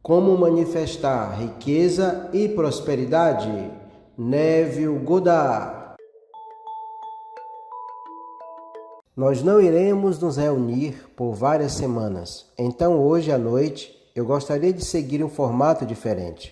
Como manifestar riqueza e prosperidade? Neville Goddard. Nós não iremos nos reunir por várias semanas, então hoje à noite eu gostaria de seguir um formato diferente.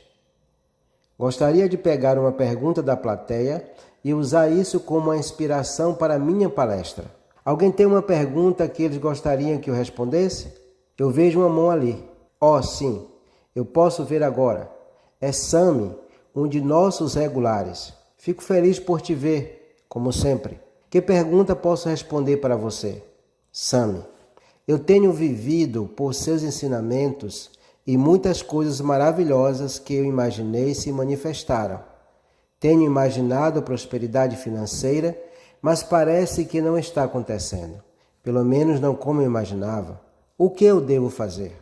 Gostaria de pegar uma pergunta da plateia e usar isso como uma inspiração para a minha palestra. Alguém tem uma pergunta que eles gostariam que eu respondesse? Eu vejo uma mão ali. Oh, sim. Eu posso ver agora. É Sami, um de nossos regulares. Fico feliz por te ver, como sempre. Que pergunta posso responder para você? Sami, eu tenho vivido por seus ensinamentos e muitas coisas maravilhosas que eu imaginei se manifestaram. Tenho imaginado prosperidade financeira, mas parece que não está acontecendo. Pelo menos não como eu imaginava. O que eu devo fazer?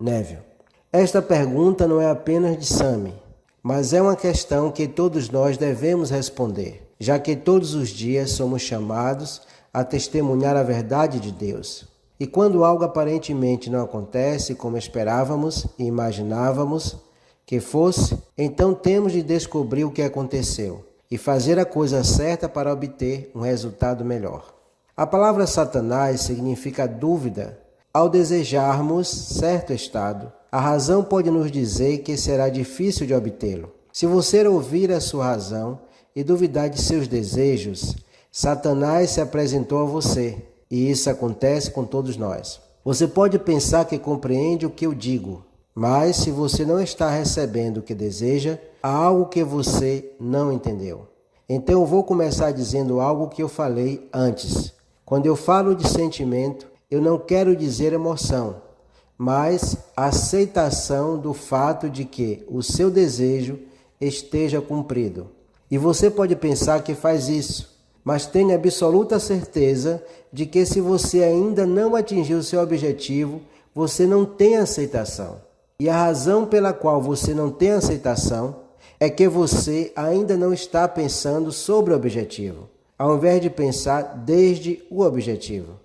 Neville. Esta pergunta não é apenas de Sami, mas é uma questão que todos nós devemos responder, já que todos os dias somos chamados a testemunhar a verdade de Deus. E quando algo aparentemente não acontece como esperávamos e imaginávamos que fosse, então temos de descobrir o que aconteceu e fazer a coisa certa para obter um resultado melhor. A palavra Satanás significa dúvida. Ao desejarmos certo estado, a razão pode nos dizer que será difícil de obtê-lo. Se você ouvir a sua razão e duvidar de seus desejos, Satanás se apresentou a você, e isso acontece com todos nós. Você pode pensar que compreende o que eu digo, mas se você não está recebendo o que deseja, há algo que você não entendeu. Então eu vou começar dizendo algo que eu falei antes. Quando eu falo de sentimento, eu não quero dizer emoção, mas aceitação do fato de que o seu desejo esteja cumprido. E você pode pensar que faz isso, mas tenha absoluta certeza de que se você ainda não atingiu seu objetivo, você não tem aceitação. E a razão pela qual você não tem aceitação é que você ainda não está pensando sobre o objetivo, ao invés de pensar desde o objetivo.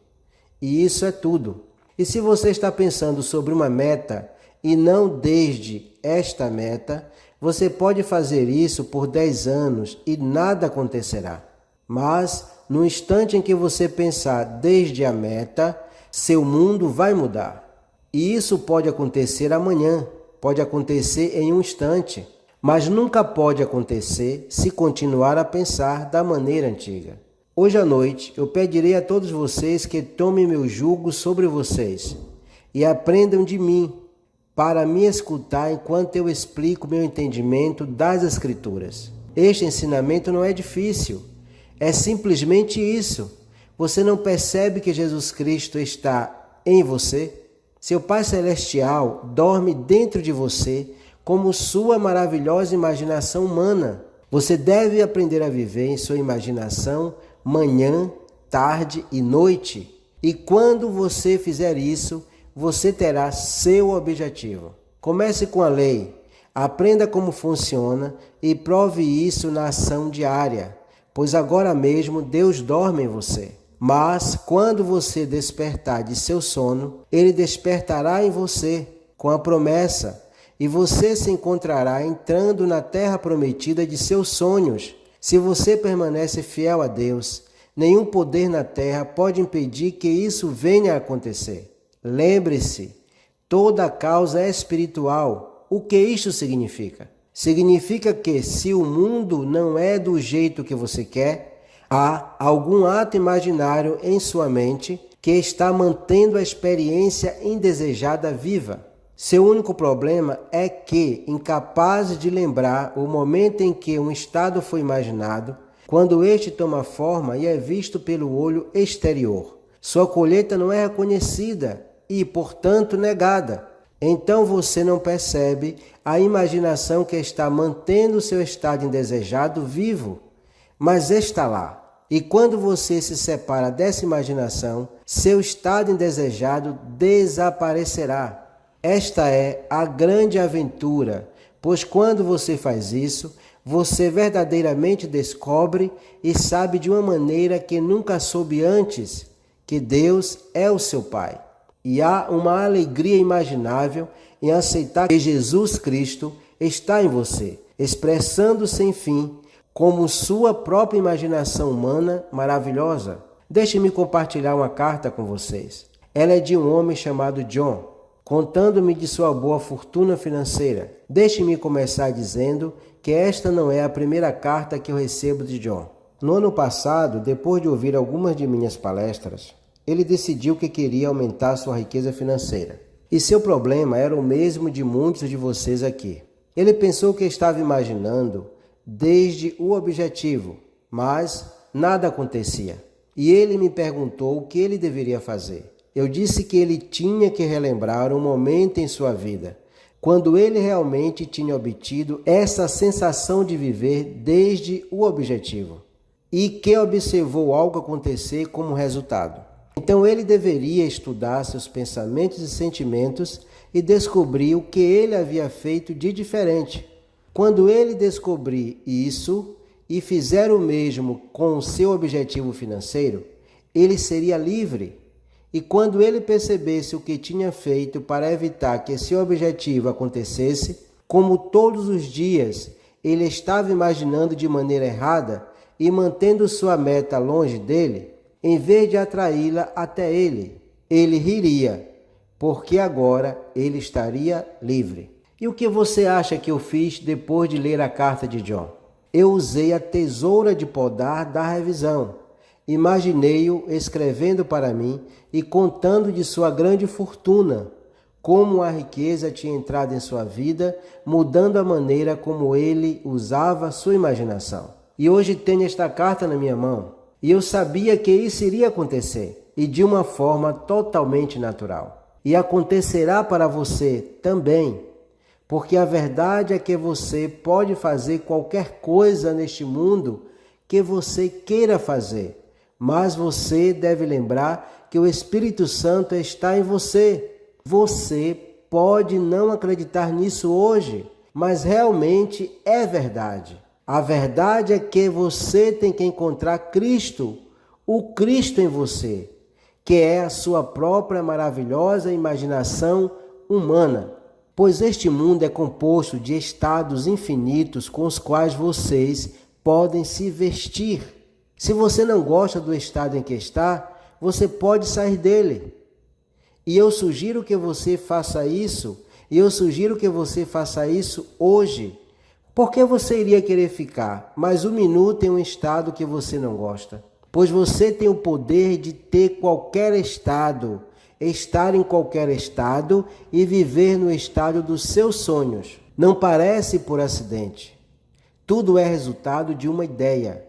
E isso é tudo. E se você está pensando sobre uma meta e não desde esta meta, você pode fazer isso por 10 anos e nada acontecerá. Mas, no instante em que você pensar desde a meta, seu mundo vai mudar. E isso pode acontecer amanhã, pode acontecer em um instante, mas nunca pode acontecer se continuar a pensar da maneira antiga. Hoje à noite eu pedirei a todos vocês que tomem meu jugo sobre vocês e aprendam de mim para me escutar enquanto eu explico meu entendimento das Escrituras. Este ensinamento não é difícil, é simplesmente isso. Você não percebe que Jesus Cristo está em você? Seu Pai Celestial dorme dentro de você como sua maravilhosa imaginação humana. Você deve aprender a viver em sua imaginação manhã, tarde e noite. E quando você fizer isso, você terá seu objetivo. Comece com a lei, aprenda como funciona e prove isso na ação diária, pois agora mesmo Deus dorme em você. Mas quando você despertar de seu sono, Ele despertará em você com a promessa, e você se encontrará entrando na terra prometida de seus sonhos. Se você permanece fiel a Deus, nenhum poder na terra pode impedir que isso venha a acontecer. Lembre-se, toda causa é espiritual. O que isto significa? Significa que se o mundo não é do jeito que você quer, há algum ato imaginário em sua mente que está mantendo a experiência indesejada viva. Seu único problema é que, incapaz de lembrar o momento em que um estado foi imaginado, quando este toma forma e é visto pelo olho exterior, sua colheita não é reconhecida e, portanto, negada. Então você não percebe a imaginação que está mantendo seu estado indesejado vivo, mas está lá. E quando você se separa dessa imaginação, seu estado indesejado desaparecerá. Esta é a grande aventura, pois quando você faz isso, você verdadeiramente descobre e sabe de uma maneira que nunca soube antes que Deus é o seu Pai. E há uma alegria imaginável em aceitar que Jesus Cristo está em você, expressando sem fim como sua própria imaginação humana maravilhosa. Deixe-me compartilhar uma carta com vocês. Ela é de um homem chamado John, contando-me de sua boa fortuna financeira. Deixe-me começar dizendo que esta não é a primeira carta que eu recebo de John. No ano passado, depois de ouvir algumas de minhas palestras, ele decidiu que queria aumentar sua riqueza financeira. E seu problema era o mesmo de muitos de vocês aqui. Ele pensou que estava imaginando desde o objetivo, mas nada acontecia. E ele me perguntou o que ele deveria fazer. Eu disse que ele tinha que relembrar um momento em sua vida, quando ele realmente tinha obtido essa sensação de viver desde o objetivo, e que observou algo acontecer como resultado. Então ele deveria estudar seus pensamentos e sentimentos e descobrir o que ele havia feito de diferente. Quando ele descobrir isso e fizer o mesmo com o seu objetivo financeiro, ele seria livre. E quando ele percebesse o que tinha feito para evitar que seu objetivo acontecesse, como todos os dias ele estava imaginando de maneira errada e mantendo sua meta longe dele, em vez de atraí-la até ele, ele riria, porque agora ele estaria livre. E o que você acha que eu fiz depois de ler a carta de John? Eu usei a tesoura de podar da revisão. Imaginei-o escrevendo para mim e contando de sua grande fortuna, como a riqueza tinha entrado em sua vida, mudando a maneira como ele usava sua imaginação. E hoje tenho esta carta na minha mão, e eu sabia que isso iria acontecer, e de uma forma totalmente natural. E acontecerá para você também, porque a verdade é que você pode fazer qualquer coisa neste mundo que você queira fazer. Mas você deve lembrar que o Espírito Santo está em você. Você pode não acreditar nisso hoje, mas realmente é verdade. A verdade é que você tem que encontrar Cristo, o Cristo em você, que é a sua própria maravilhosa imaginação humana. Pois este mundo é composto de estados infinitos com os quais vocês podem se vestir. Se você não gosta do estado em que está, você pode sair dele. E eu sugiro que você faça isso, hoje. Por que você iria querer ficar mais um minuto em um estado que você não gosta? Pois você tem o poder de ter qualquer estado, estar em qualquer estado e viver no estado dos seus sonhos. Não parece por acidente. Tudo é resultado de uma ideia.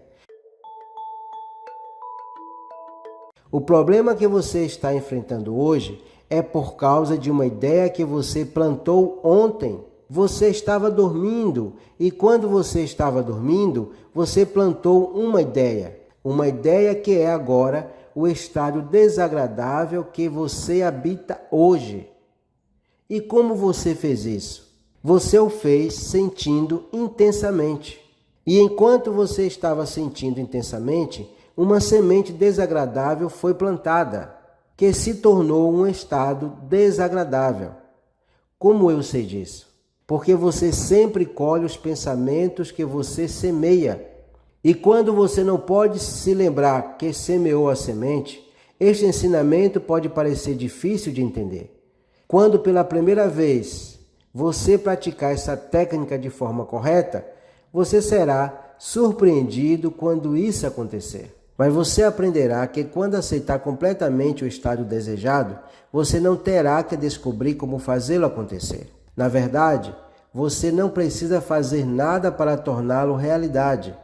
O problema que você está enfrentando hoje é por causa de uma ideia que você plantou ontem. Você estava dormindo e quando você estava dormindo, você plantou uma ideia que é agora o estado desagradável que você habita hoje. E como você fez isso? Você o fez sentindo intensamente. E enquanto você estava sentindo intensamente, uma semente desagradável foi plantada, que se tornou um estado desagradável. Como eu sei disso? Porque você sempre colhe os pensamentos que você semeia. E quando você não pode se lembrar que semeou a semente, este ensinamento pode parecer difícil de entender. Quando pela primeira vez você praticar essa técnica de forma correta, você será surpreendido quando isso acontecer. Mas você aprenderá que quando aceitar completamente o estado desejado, você não terá que descobrir como fazê-lo acontecer. Na verdade, você não precisa fazer nada para torná-lo realidade.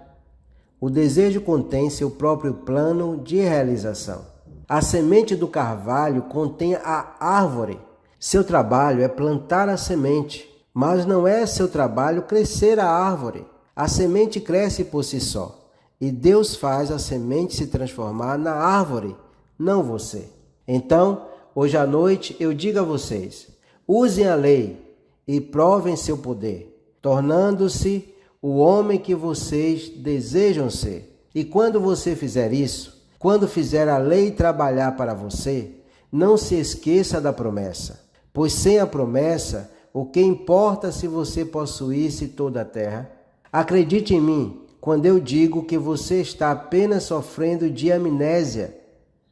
O desejo contém seu próprio plano de realização. A semente do carvalho contém a árvore. Seu trabalho é plantar a semente, mas não é seu trabalho crescer a árvore. A semente cresce por si só. E Deus faz a semente se transformar na árvore, não você. Então, hoje à noite eu digo a vocês, usem a lei e provem seu poder, tornando-se o homem que vocês desejam ser. E quando você fizer isso, quando fizer a lei trabalhar para você, não se esqueça da promessa, pois sem a promessa O que importa se você possuísse toda a terra? Acredite em mim quando eu digo que você está apenas sofrendo de amnésia.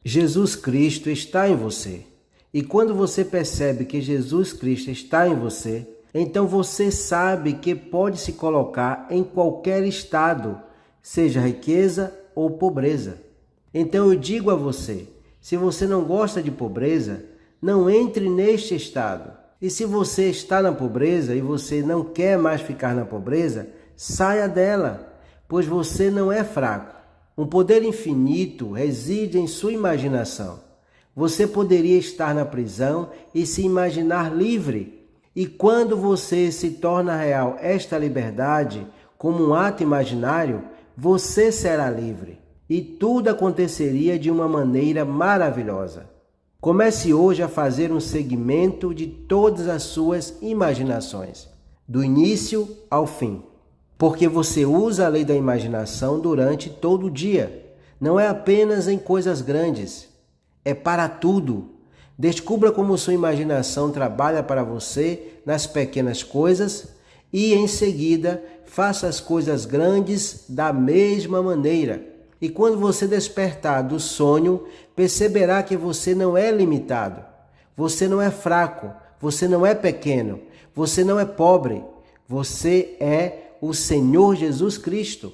Jesus Cristo está em você. E quando você percebe que Jesus Cristo está em você, então você sabe que pode se colocar em qualquer estado, seja riqueza ou pobreza. Então eu digo a você, se você não gosta de pobreza, não entre neste estado. E se você está na pobreza e você não quer mais ficar na pobreza, saia dela, pois você não é fraco. Um poder infinito reside em sua imaginação. Você poderia estar na prisão e se imaginar livre. E quando você se torna real esta liberdade, como um ato imaginário, você será livre. E tudo aconteceria de uma maneira maravilhosa. Comece hoje a fazer um segmento de todas as suas imaginações, do início ao fim. Porque você usa a lei da imaginação durante todo o dia. Não é apenas em coisas grandes, é para tudo. Descubra como sua imaginação trabalha para você nas pequenas coisas e, em seguida, faça as coisas grandes da mesma maneira. E quando você despertar do sonho, perceberá que você não é limitado, você não é fraco, você não é pequeno, você não é pobre, você é o Senhor Jesus Cristo.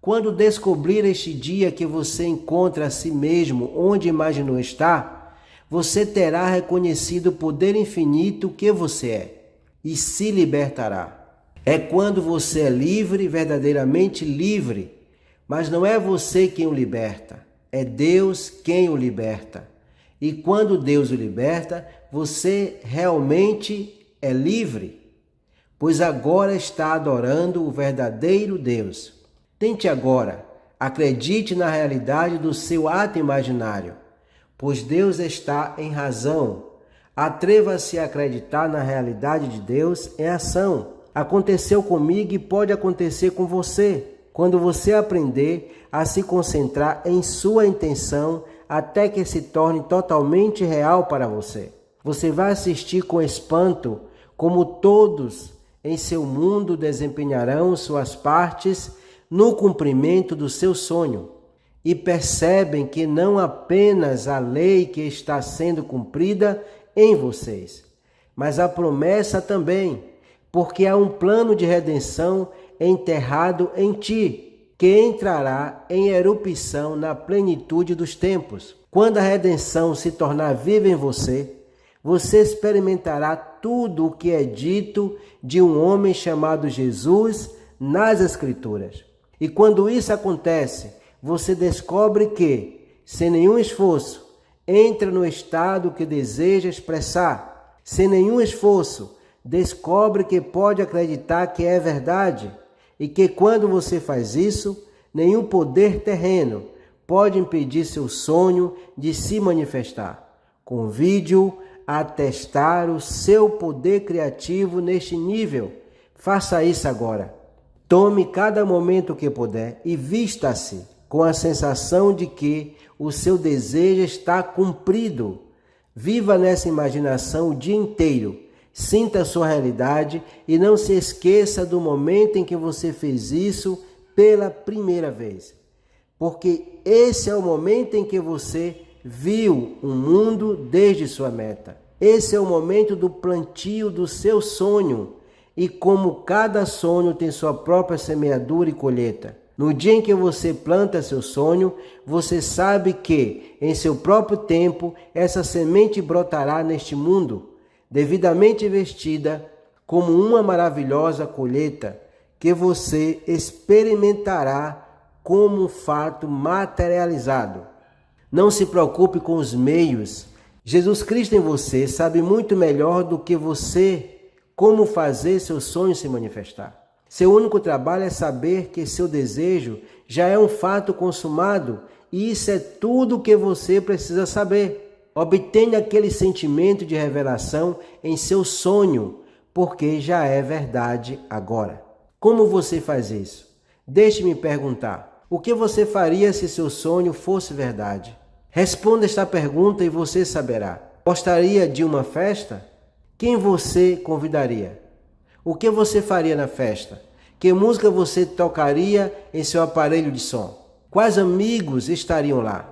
Quando descobrir este dia que você encontra a si mesmo onde imaginou estar, você terá reconhecido o poder infinito que você é e se libertará. É quando você é livre, verdadeiramente livre. Mas não é você quem o liberta, é Deus quem o liberta. E quando Deus o liberta, você realmente é livre, pois agora está adorando o verdadeiro Deus. Tente agora, acredite na realidade do seu ato imaginário, pois Deus está em razão. Atreva-se a acreditar na realidade de Deus em ação. Aconteceu comigo e pode acontecer com você. Quando você aprender a se concentrar em sua intenção até que se torne totalmente real para você. Você vai assistir com espanto como todos em seu mundo desempenharão suas partes no cumprimento do seu sonho e percebem que não apenas a lei que está sendo cumprida em vocês, mas a promessa também, porque há um plano de redenção enterrado em ti, que entrará em erupção na plenitude dos tempos. Quando a redenção se tornar viva em você, você experimentará tudo o que é dito de um homem chamado Jesus nas Escrituras. E quando isso acontece, você descobre que, sem nenhum esforço, entra no estado que deseja expressar. Sem nenhum esforço, descobre que pode acreditar que é verdade. E que quando você faz isso, nenhum poder terreno pode impedir seu sonho de se manifestar. Convide-o a testar o seu poder criativo neste nível. Faça isso agora. Tome cada momento que puder e vista-se com a sensação de que o seu desejo está cumprido. Viva nessa imaginação o dia inteiro. Sinta a sua realidade e não se esqueça do momento em que você fez isso pela primeira vez. Porque esse é o momento em que você viu o mundo desde sua meta. Esse é o momento do plantio do seu sonho. E como cada sonho tem sua própria semeadura e colheita. No dia em que você planta seu sonho, você sabe que, em seu próprio tempo, essa semente brotará neste mundo, devidamente vestida como uma maravilhosa colheita que você experimentará como um fato materializado. Não se preocupe com os meios. Jesus Cristo em você sabe muito melhor do que você como fazer seu sonho se manifestar. Seu único trabalho é saber que seu desejo já é um fato consumado e isso é tudo o que você precisa saber. Obtenha aquele sentimento de revelação em seu sonho, porque já é verdade agora. Como você faz isso? Deixe-me perguntar. O que você faria se seu sonho fosse verdade? Responda esta pergunta e você saberá. Gostaria de uma festa? Quem você convidaria? O que você faria na festa? Que música você tocaria em seu aparelho de som? Quais amigos estariam lá?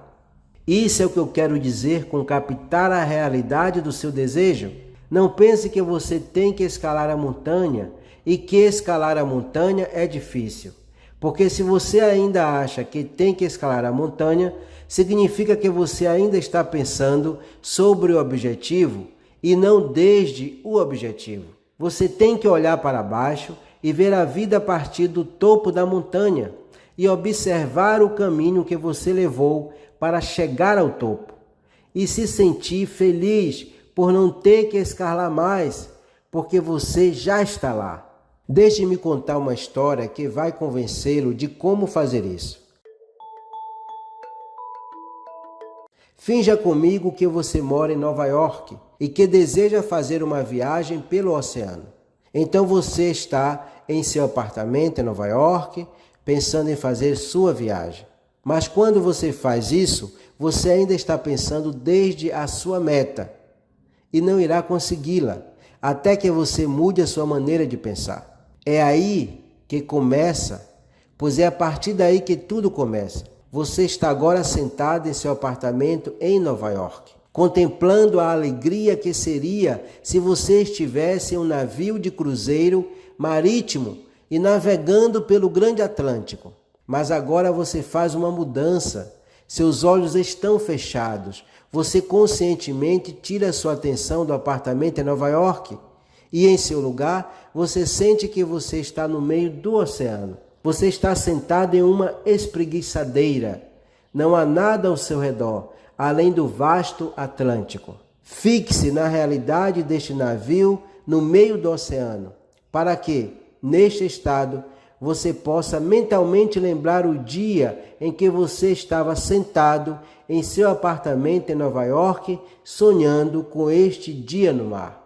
Isso é o que eu quero dizer com captar a realidade do seu desejo. Não pense que você tem que escalar a montanha e que escalar a montanha é difícil. Porque se você ainda acha que tem que escalar a montanha, significa que você ainda está pensando sobre o objetivo e não desde o objetivo. Você tem que olhar para baixo e ver a vida a partir do topo da montanha e observar o caminho que você levou para chegar ao topo e se sentir feliz por não ter que escalar mais, porque você já está lá. Deixe-me contar uma história que vai convencê-lo de como fazer isso. Finja comigo que você mora em Nova York e que deseja fazer uma viagem pelo oceano. Então você está em seu apartamento em Nova York, pensando em fazer sua viagem. Mas quando você faz isso, você ainda está pensando desde a sua meta e não irá consegui-la, até que você mude a sua maneira de pensar. É aí que começa, pois é a partir daí que tudo começa. Você está agora sentado em seu apartamento em Nova York, contemplando a alegria que seria se você estivesse em um navio de cruzeiro marítimo e navegando pelo grande Atlântico. Mas agora você faz uma mudança. Seus olhos estão fechados. Você conscientemente tira sua atenção do apartamento em Nova York e em seu lugar você sente que você está no meio do oceano. Você está sentado em uma espreguiçadeira. Não há nada ao seu redor, além do vasto Atlântico. Fixe na realidade deste navio no meio do oceano, para que, neste estado, você possa mentalmente lembrar o dia em que você estava sentado em seu apartamento em Nova York, sonhando com este dia no mar.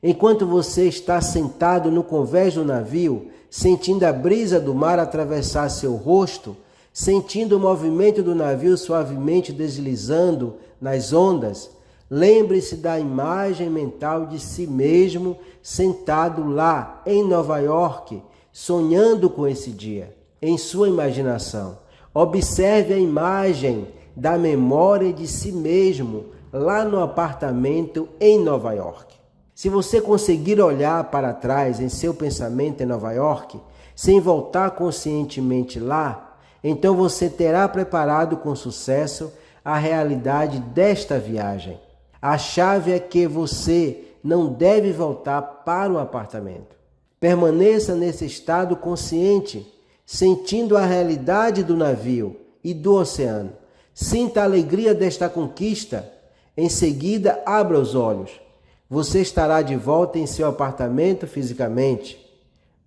Enquanto você está sentado no convés do navio, sentindo a brisa do mar atravessar seu rosto, sentindo o movimento do navio suavemente deslizando nas ondas, lembre-se da imagem mental de si mesmo sentado lá em Nova York, sonhando com esse dia, em sua imaginação. Observe a imagem da memória de si mesmo lá no apartamento em Nova York. Se você conseguir olhar para trás em seu pensamento em Nova York, sem voltar conscientemente lá, então você terá preparado com sucesso a realidade desta viagem. A chave é que você não deve voltar para o apartamento. Permaneça nesse estado consciente, sentindo a realidade do navio e do oceano. Sinta a alegria desta conquista. Em seguida, abra os olhos. Você estará de volta em seu apartamento fisicamente,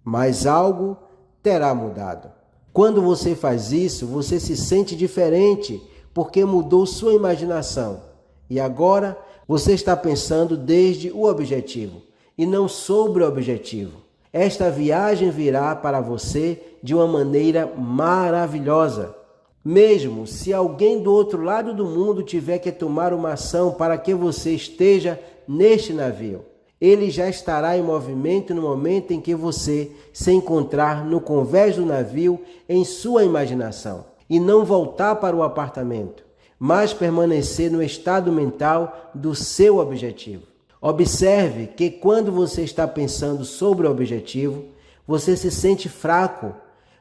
mas algo terá mudado. Quando você faz isso, você se sente diferente, porque mudou sua imaginação. E agora, você está pensando desde o objetivo, e não sobre o objetivo. Esta viagem virá para você de uma maneira maravilhosa. Mesmo se alguém do outro lado do mundo tiver que tomar uma ação para que você esteja neste navio, ele já estará em movimento no momento em que você se encontrar no convés do navio em sua imaginação e não voltar para o apartamento, mas permanecer no estado mental do seu objetivo. Observe que quando você está pensando sobre o objetivo, você se sente fraco,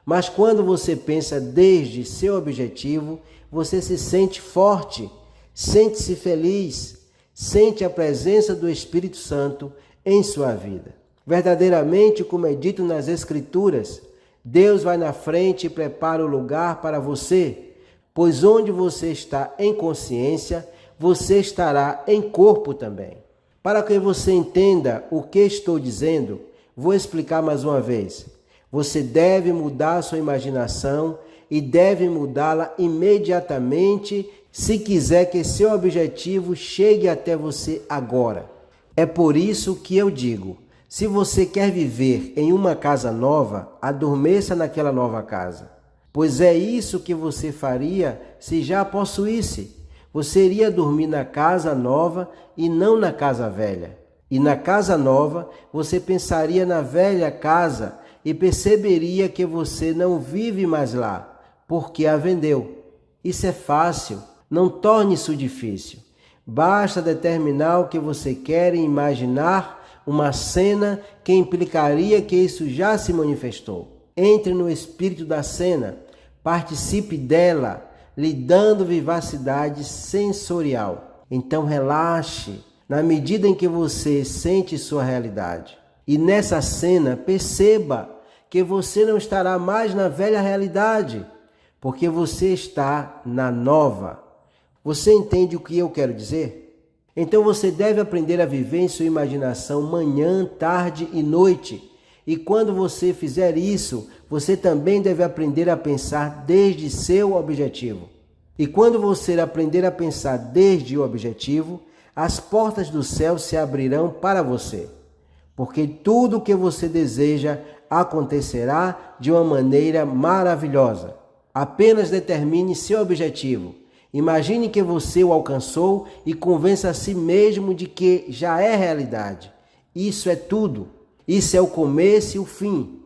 mas quando você pensa desde seu objetivo, você se sente forte, sente-se feliz, sente a presença do Espírito Santo em sua vida. Verdadeiramente, como é dito nas Escrituras, Deus vai na frente e prepara o lugar para você, pois onde você está em consciência, você estará em corpo também. Para que você entenda o que estou dizendo, vou explicar mais uma vez. Você deve mudar sua imaginação e deve mudá-la imediatamente se quiser que seu objetivo chegue até você agora. É por isso que eu digo, se você quer viver em uma casa nova, adormeça naquela nova casa. Pois é isso que você faria se já possuísse. Você iria dormir na casa nova e não na casa velha. E na casa nova, você pensaria na velha casa e perceberia que você não vive mais lá, porque a vendeu. Isso é fácil, não torne isso difícil. Basta determinar o que você quer e imaginar uma cena que implicaria que isso já se manifestou. Entre no espírito da cena, participe dela, lhe dando vivacidade sensorial. Então relaxe na medida em que você sente sua realidade. E nessa cena, perceba que você não estará mais na velha realidade, porque você está na nova. Você entende o que eu quero dizer? Então você deve aprender a viver em sua imaginação manhã, tarde e noite. E quando você fizer isso, você também deve aprender a pensar desde seu objetivo. E quando você aprender a pensar desde o objetivo, as portas do céu se abrirão para você. Porque tudo o que você deseja acontecerá de uma maneira maravilhosa. Apenas determine seu objetivo. Imagine que você o alcançou e convença a si mesmo de que já é realidade. Isso é tudo. Isso é o começo e o fim.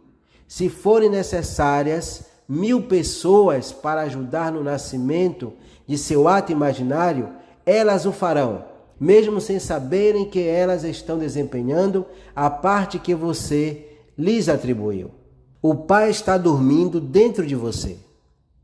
Se forem necessárias 1000 pessoas para ajudar no nascimento de seu ato imaginário, elas o farão, mesmo sem saberem que elas estão desempenhando a parte que você lhes atribuiu. O Pai está dormindo dentro de você.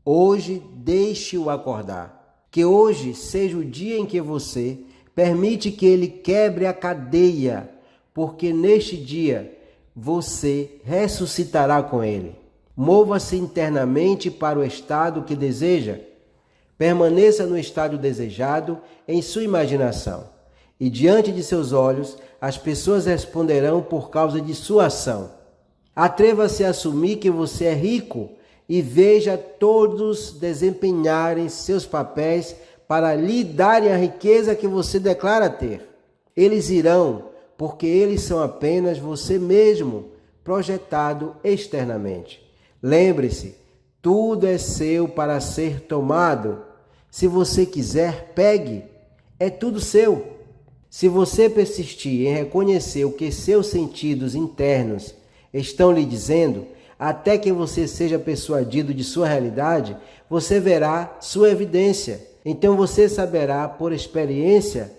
Hoje, deixe-o acordar. Que hoje seja o dia em que você permite que ele quebre a cadeia, porque neste dia você ressuscitará com ele. Mova-se internamente para o estado que deseja. Permaneça no estado desejado em sua imaginação. E diante de seus olhos, as pessoas responderão por causa de sua ação. Atreva-se a assumir que você é rico e veja todos desempenharem seus papéis para lhe darem a riqueza que você declara ter. Eles irão, porque eles são apenas você mesmo, projetado externamente. Lembre-se, tudo é seu para ser tomado. Se você quiser, pegue. É tudo seu. Se você persistir em reconhecer o que seus sentidos internos estão lhe dizendo, até que você seja persuadido de sua realidade, você verá sua evidência. Então você saberá por experiência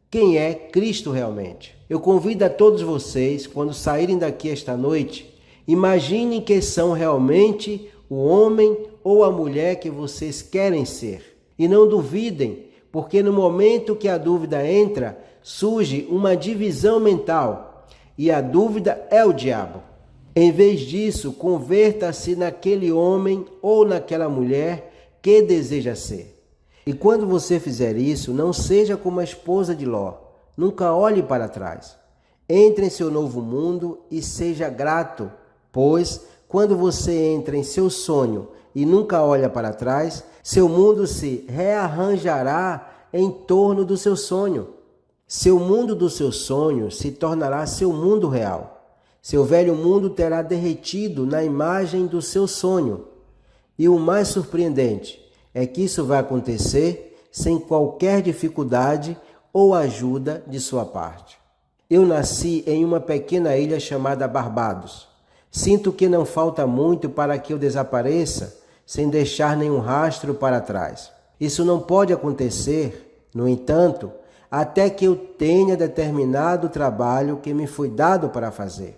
quem é Cristo realmente. Eu convido a todos vocês, quando saírem daqui esta noite, imaginem que são realmente o homem ou a mulher que vocês querem ser. E não duvidem, porque no momento que a dúvida entra, surge uma divisão mental. E a dúvida é o diabo. Em vez disso, converta-se naquele homem ou naquela mulher que deseja ser. E quando você fizer isso, não seja como a esposa de Ló. Nunca olhe para trás. Entre em seu novo mundo e seja grato, pois quando você entra em seu sonho e nunca olha para trás, seu mundo se rearranjará em torno do seu sonho. Seu mundo do seu sonho se tornará seu mundo real. Seu velho mundo terá derretido na imagem do seu sonho. E o mais surpreendente é que isso vai acontecer sem qualquer dificuldade ou ajuda de sua parte. Eu nasci em uma pequena ilha chamada Barbados. Sinto que não falta muito para que eu desapareça sem deixar nenhum rastro para trás. Isso não pode acontecer, no entanto, até que eu tenha determinado o trabalho que me foi dado para fazer.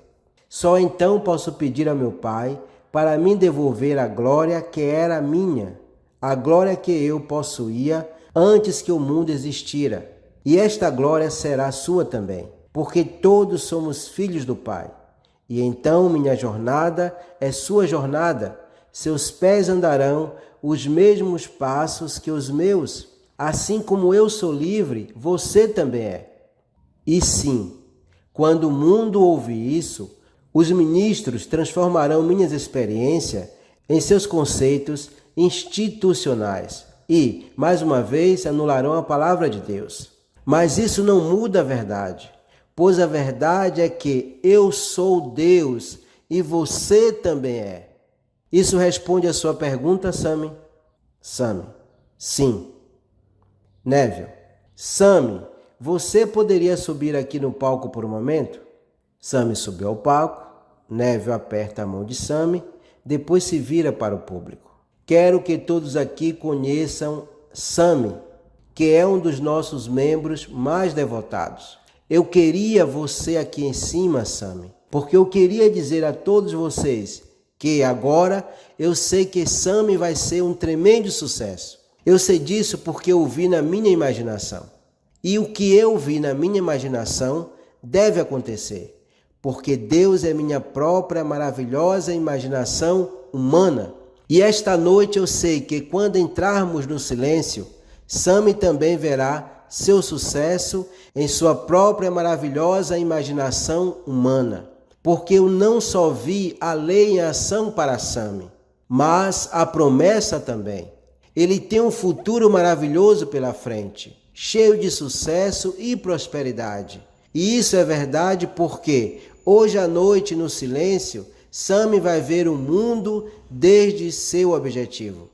Só então posso pedir a meu Pai para me devolver a glória que era minha, a glória que eu possuía antes que o mundo existira. E esta glória será sua também, porque todos somos filhos do Pai. E então minha jornada é sua jornada, seus pés andarão os mesmos passos que os meus. Assim como eu sou livre, você também é. E sim, quando o mundo ouvir isso, os ministros transformarão minhas experiências em seus conceitos institucionais e, mais uma vez, anularão a palavra de Deus. Mas isso não muda a verdade, pois a verdade é que eu sou Deus e você também é. Isso responde a sua pergunta, Sami? Sami, sim. Neville, Sami, você poderia subir aqui no palco por um momento? Sammy subiu ao palco, Neville aperta a mão de Sammy, depois se vira para o público. Quero que todos aqui conheçam Sammy, que é um dos nossos membros mais devotados. Eu queria você aqui em cima, Sammy, porque eu queria dizer a todos vocês que agora eu sei que Sammy vai ser um tremendo sucesso. Eu sei disso porque eu vi na minha imaginação. E o que eu vi na minha imaginação deve acontecer, porque Deus é minha própria maravilhosa imaginação humana. E esta noite eu sei que quando entrarmos no silêncio, Sammy também verá seu sucesso em sua própria maravilhosa imaginação humana. Porque eu não só vi a lei em ação para Sammy, mas a promessa também. Ele tem um futuro maravilhoso pela frente, cheio de sucesso e prosperidade. E isso é verdade porque hoje à noite no silêncio, Sammy vai ver o mundo desde seu objetivo.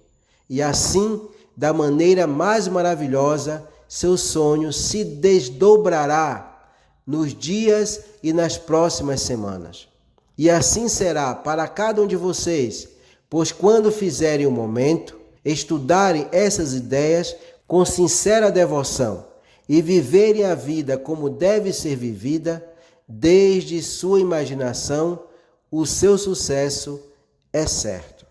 E assim, da maneira mais maravilhosa, seu sonho se desdobrará nos dias e nas próximas semanas. E assim será para cada um de vocês, pois quando fizerem o momento, estudarem essas ideias com sincera devoção e viverem a vida como deve ser vivida, desde sua imaginação, o seu sucesso é certo.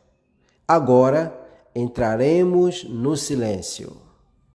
Agora entraremos no silêncio.